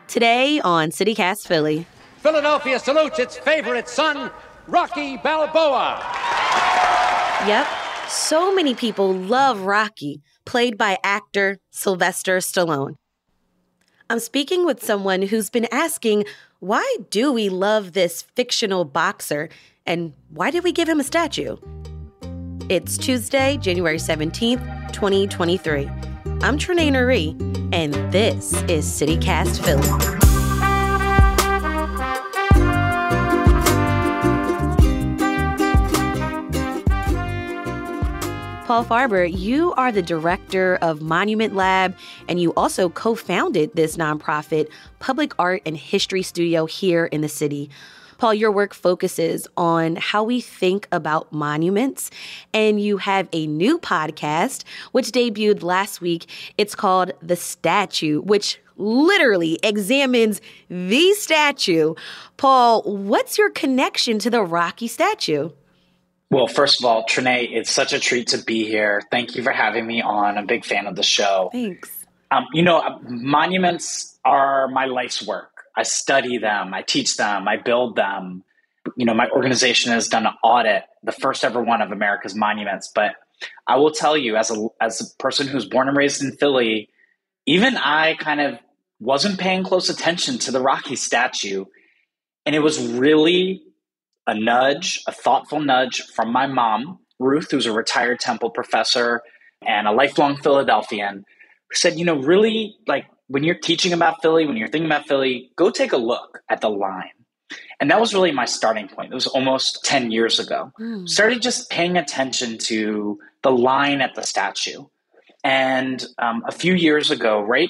Today on CityCast Philly. Philadelphia salutes its favorite son, Rocky Balboa. Yep, so many people love Rocky, played by actor Sylvester Stallone. I'm speaking with someone who's been asking, why do we love this fictional boxer, and why did we give him a statue? It's Tuesday, January 17th, 2023. I'm Trenae Nuri, and this is CityCast Philly. Paul Farber, you are the director of Monument Lab, and you also co-founded this nonprofit public art and history studio here in the city. Paul, your work focuses on how we think about monuments, and you have a new podcast, which debuted last week. It's called The Statue, which literally examines the statue. Paul, what's your connection to the Rocky statue? Well, first of all, Trenae, it's such a treat to be here. Thank you for having me on. I'm a big fan of the show. Thanks. Monuments are my life's work. I study them. I teach them. I build them. My organization has done an audit, the first ever one of America's monuments. But I will tell you, as a person who's born and raised in Philly, even I kind of wasn't paying close attention to the Rocky statue. And it was really a thoughtful nudge from my mom, Ruth, who's a retired Temple professor and a lifelong Philadelphian, who said, really, like, when you're teaching about Philly, when you're thinking about Philly, go take a look at the line. And that was really my starting point. It was almost 10 years ago. Started just paying attention to the line at the statue. And a few years ago, right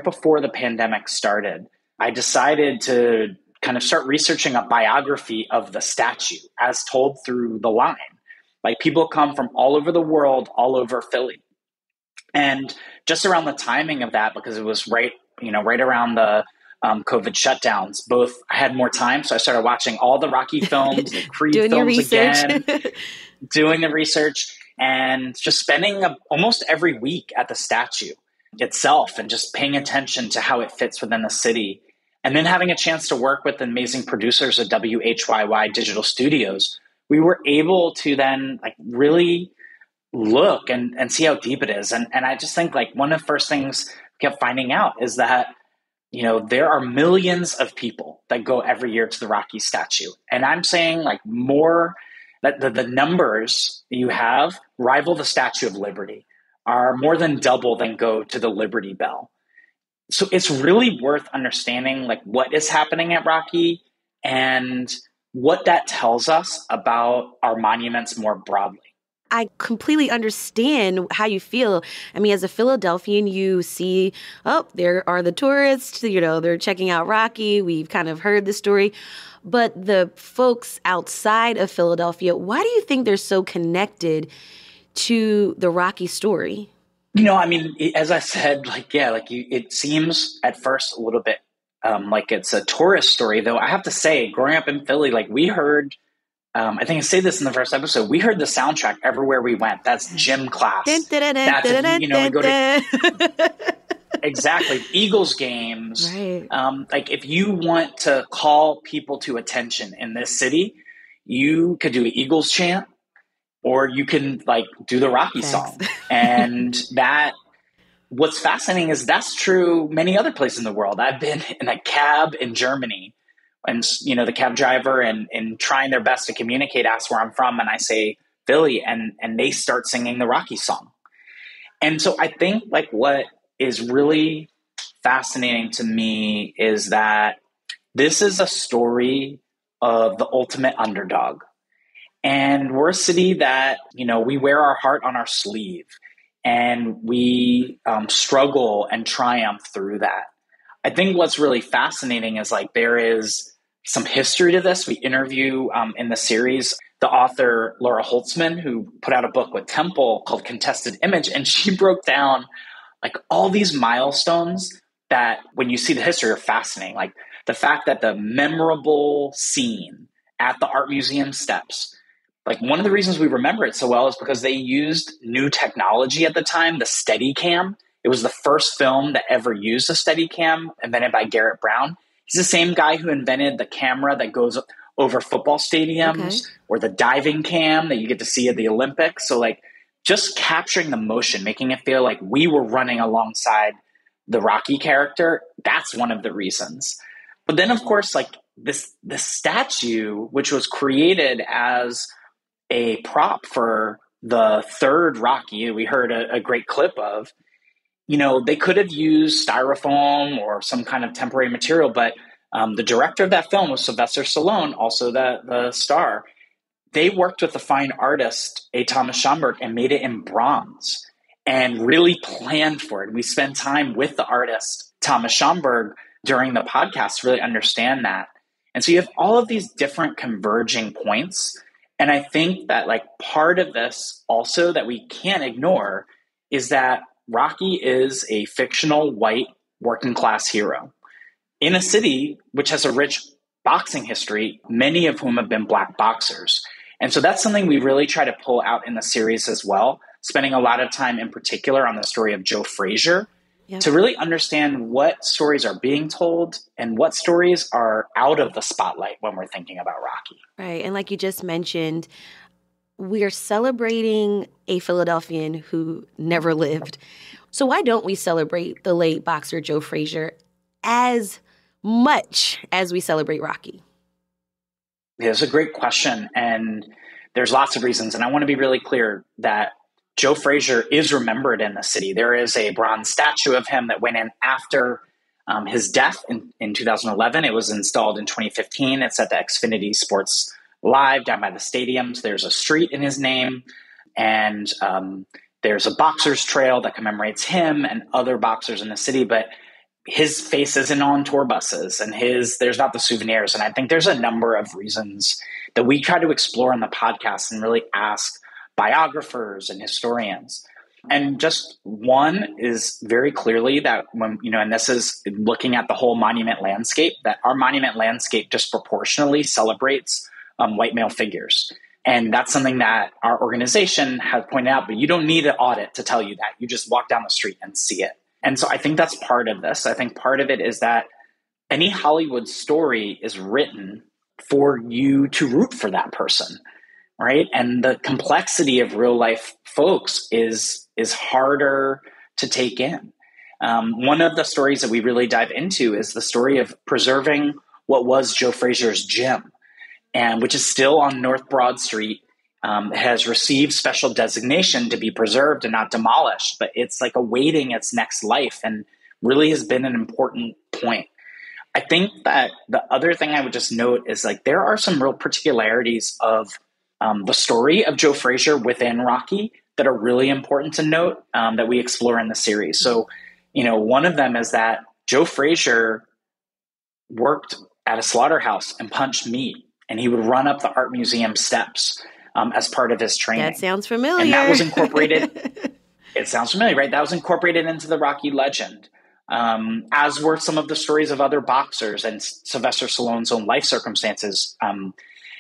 before the pandemic started, I decided to kind of start researching a biography of the statue as told through the line. Like, people come from all over the world, all over Philly. And just around the timing of that, because it was right around the COVID shutdowns, I had more time. So I started watching all the Rocky films, the Creed films again, doing the research, and just spending almost every week at the statue itself and just paying attention to how it fits within the city. And then having a chance to work with amazing producers at WHYY Digital Studios, we were able to then really look and see how deep it is. And I just think one of the first things we kept finding out is that, there are millions of people that go every year to the Rocky statue. And I'm saying more that the numbers you have rival the Statue of Liberty, are more than double than go to the Liberty Bell. So it's really worth understanding what is happening at Rocky and what that tells us about our monuments more broadly. I completely understand how you feel. I mean, as a Philadelphian, you see, there are the tourists, they're checking out Rocky. We've kind of heard the story. But the folks outside of Philadelphia, why do you think they're so connected to the Rocky story? As I said, it seems at first a little bit like it's a tourist story, though I have to say, growing up in Philly, we heard, I think I say this in the first episode, we heard the soundtrack everywhere we went. That's gym class. We go to exactly Eagles games. Right. If you want to call people to attention in this city, you could do an Eagles chant, or you can do the Rocky song. And what's fascinating is that's true many other places in the world. I've been in a cab in Germany, and the cab driver and trying their best to communicate asks where I'm from, and I say Philly, and they start singing the Rocky song. And so I think what is really fascinating to me is that this is a story of the ultimate underdog. And we're a city that, we wear our heart on our sleeve, and we struggle and triumph through that. I think what's really fascinating is there is some history to this. We interview in the series the author Laura Holtzman, who put out a book with Temple called Contested Image, and she broke down all these milestones that, when you see the history, are fascinating. The fact that the memorable scene at the art museum steps, one of the reasons we remember it so well is because they used new technology at the time, the Steadicam. It It was the first film that ever used a Steadicam, invented by Garrett Brown. He's the same guy who invented the camera that goes over football stadiums, or the diving cam that you get to see at the Olympics. So like just capturing the motion, making it feel like we were running alongside the Rocky character, that's one of the reasons. But then of course, like this statue, which was created as a prop for the third Rocky, we heard a great clip of, they could have used styrofoam or some kind of temporary material, but the director of that film was Sylvester Stallone, also the star. They worked with the fine artist, A. Thomas Schomburg, and made it in bronze and really planned for it. We spent time with the artist, Thomas Schomburg, during the podcast to really understand that. And so you have all of these different converging points. And I think that like part of this also that we can't ignore is that Rocky is a fictional white working class hero in a city which has a rich boxing history, many of whom have been Black boxers. And so that's something we really try to pull out in the series as well, spending a lot of time in particular on the story of Joe Frazier, to really understand what stories are being told and what stories are out of the spotlight when we're thinking about Rocky. Right. And like you just mentioned, we are celebrating a Philadelphian who never lived. So why don't we celebrate the late boxer Joe Frazier as much as we celebrate Rocky? Yeah, it's a great question. And there's lots of reasons. And I want to be really clear that Joe Frazier is remembered in the city. There is a bronze statue of him that went in after his death in 2011. It was installed in 2015. It's at the Xfinity Sports Live down by the stadiums. There's a street in his name, and there's a boxer's trail that commemorates him and other boxers in the city. But his face isn't on tour buses, and there's not the souvenirs. And I think there's a number of reasons that we try to explore in the podcast and really ask biographers and historians. And just one is very clearly that when, and this is looking at the whole monument landscape, that our monument landscape disproportionately celebrates white male figures. And that's something that our organization has pointed out, but you don't need an audit to tell you that. You just walk down the street and see it. And so I think that's part of this. I think part of it is that any Hollywood story is written for you to root for that person, right? And the complexity of real life folks is harder to take in. One of the stories that we really dive into is the story of preserving what was Joe Frazier's gym, and which is still on North Broad Street. Has received special designation to be preserved and not demolished, but it's like awaiting its next life and really has been an important point. I think that the other thing I would just note is like there are some real particularities of the story of Joe Frazier within Rocky that are really important to note that we explore in the series. So, one of them is that Joe Frazier worked at a slaughterhouse and punched meat, and he would run up the art museum steps as part of his training. That sounds familiar. And that was incorporated. It sounds familiar, right? That was incorporated into the Rocky legend, as were some of the stories of other boxers and Sylvester Stallone's own life circumstances. And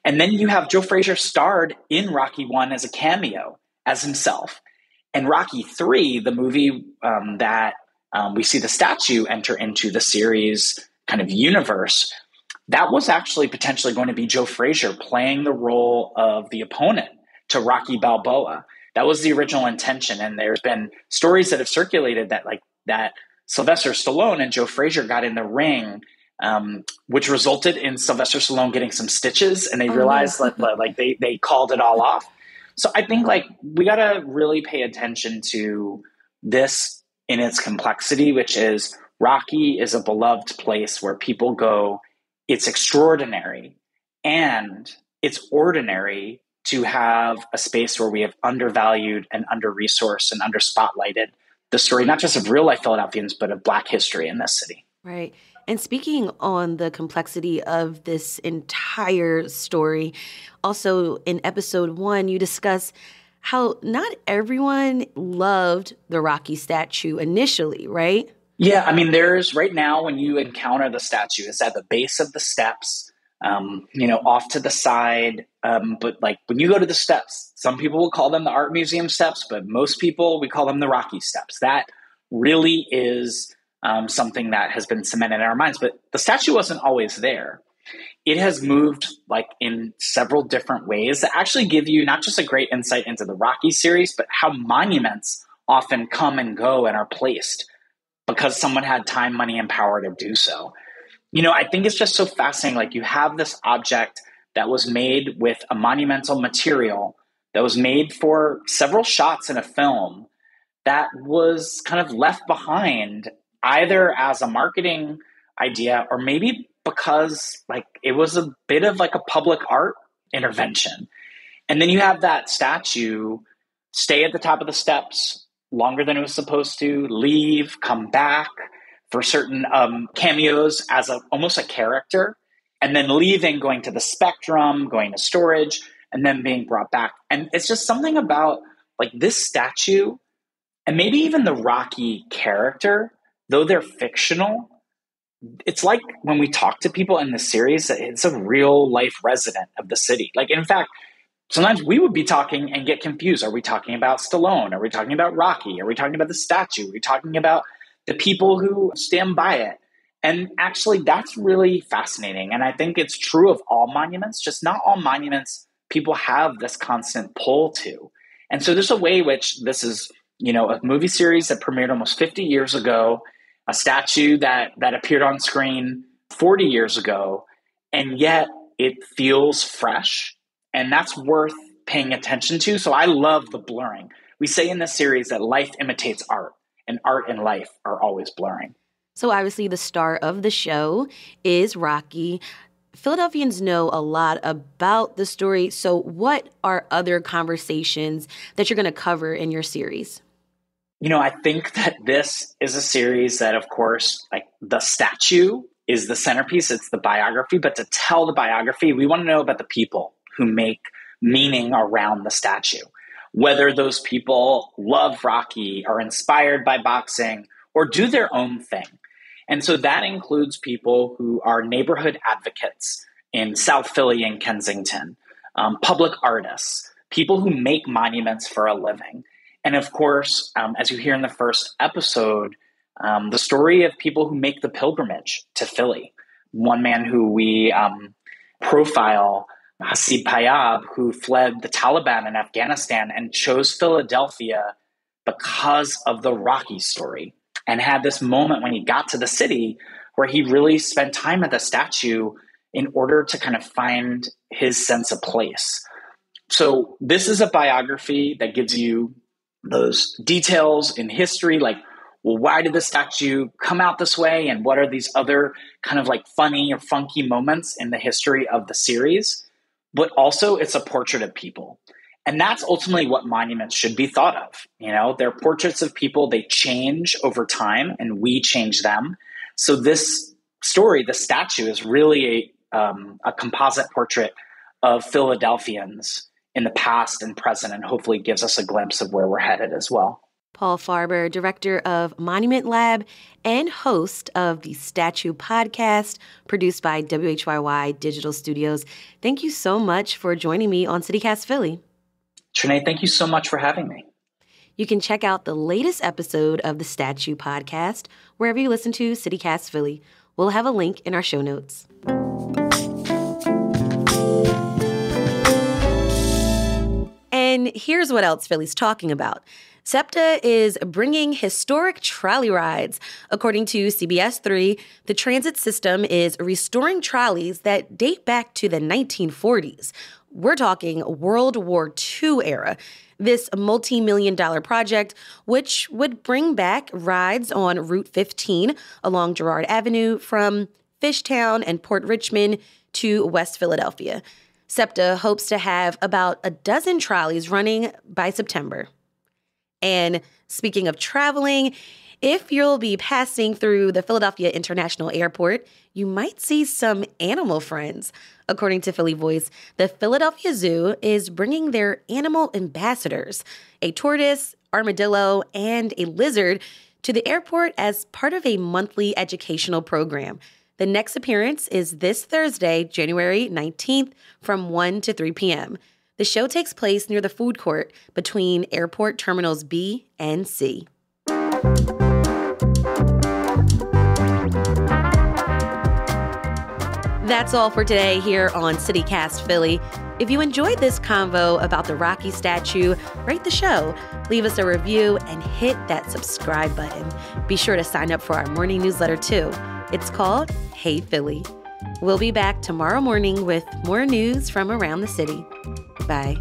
then you have Joe Frazier starred in Rocky I as a cameo as himself. And Rocky III, the movie that we see the statue enter into the series kind of universe, that was actually potentially going to be Joe Frazier playing the role of the opponent to Rocky Balboa. That was the original intention. And there's been stories that have circulated that Sylvester Stallone and Joe Frazier got in the ring, which resulted in Sylvester Stallone getting some stitches, and they realized they called it all off. So I think we got to really pay attention to this in its complexity, which is Rocky is a beloved place where people go. It's extraordinary and it's ordinary to have a space where we have undervalued and under-resourced and under-spotlighted the story, not just of real-life Philadelphians, but of Black history in this city. Right. And speaking on the complexity of this entire story, also in episode 1, you discuss how not everyone loved the Rocky statue initially, right? Yeah, I mean, there's right now when you encounter the statue, it's at the base of the steps, off to the side. But when you go to the steps, some people will call them the art museum steps, but most people, we call them the Rocky steps. That really is something that has been cemented in our minds. But the statue wasn't always there. It has moved like in several different ways that actually give you not just a great insight into the Rocky series, but how monuments often come and go and are placed because someone had time, money, and power to do so. I think it's just so fascinating. Like, you have this object that was made with a monumental material that was made for several shots in a film that was kind of left behind either as a marketing idea or maybe because like it was a bit of like a public art intervention. And then you have that statue stay at the top of the steps longer than it was supposed to, leave, come back for certain cameos as almost a character, and then leaving, going to the Spectrum, going to storage, and then being brought back. And it's just something about like this statue and maybe even the Rocky character, though they're fictional, it's like when we talk to people in the series, it's a real life resident of the city. Like, in fact, sometimes we would be talking and get confused. Are we talking about Stallone? Are we talking about Rocky? Are we talking about the statue? Are we talking about the people who stand by it? And actually, that's really fascinating. And I think it's true of all monuments, just not all monuments people have this constant pull to. And so there's a way in which this is, a movie series that premiered almost 50 years ago, a statue that appeared on screen 40 years ago, and yet it feels fresh. And that's worth paying attention to. So I love the blurring. We say in this series that life imitates art, and art and life are always blurring. So obviously the star of the show is Rocky. Philadelphians know a lot about the story. So what are other conversations that you're going to cover in your series? I think that this is a series that, of course, like the statue is the centerpiece. It's the biography. But to tell the biography, we want to know about the people who make meaning around the statue, whether those people love Rocky, are inspired by boxing, or do their own thing. And so that includes people who are neighborhood advocates in South Philly and Kensington, public artists, people who make monuments for a living. And of course, as you hear in the first episode, the story of people who make the pilgrimage to Philly. One man who we profile, Hasib Payab, who fled the Taliban in Afghanistan and chose Philadelphia because of the Rocky story, and had this moment when he got to the city where he really spent time at the statue in order to kind of find his sense of place. So this is a biography that gives you those details in history, like, well, why did the statue come out this way? And what are these other kind of like funny or funky moments in the history of the series? But also it's a portrait of people. And that's ultimately what monuments should be thought of. They're portraits of people. They change over time and we change them. So this story, the statue, is really a composite portrait of Philadelphians in the past and present, and hopefully gives us a glimpse of where we're headed as well. Paul Farber, director of Monument Lab and host of the Statue podcast, produced by WHYY Digital Studios. Thank you so much for joining me on CityCast Philly. Trinae, thank you so much for having me. You can check out the latest episode of the Statue podcast wherever you listen to CityCast Philly. We'll have a link in our show notes. And here's what else Philly's talking about. SEPTA is bringing historic trolley rides. According to CBS 3, the transit system is restoring trolleys that date back to the 1940s. We're talking World War II era. This multi-million-dollar project, which would bring back rides on Route 15 along Girard Avenue from Fishtown and Port Richmond to West Philadelphia. SEPTA hopes to have about a dozen trolleys running by September. And speaking of traveling, if you'll be passing through the Philadelphia International Airport, you might see some animal friends. According to Philly Voice, the Philadelphia Zoo is bringing their animal ambassadors, a tortoise, armadillo, and a lizard, to the airport as part of a monthly educational program. The next appearance is this Thursday, January 19th, from 1 to 3 p.m. The show takes place near the food court between Airport Terminals B and C. That's all for today here on CityCast Philly. If you enjoyed this convo about the Rocky statue, rate the show, leave us a review, and hit that subscribe button. Be sure to sign up for our morning newsletter too. It's called Hey Philly. We'll be back tomorrow morning with more news from around the city. Bye.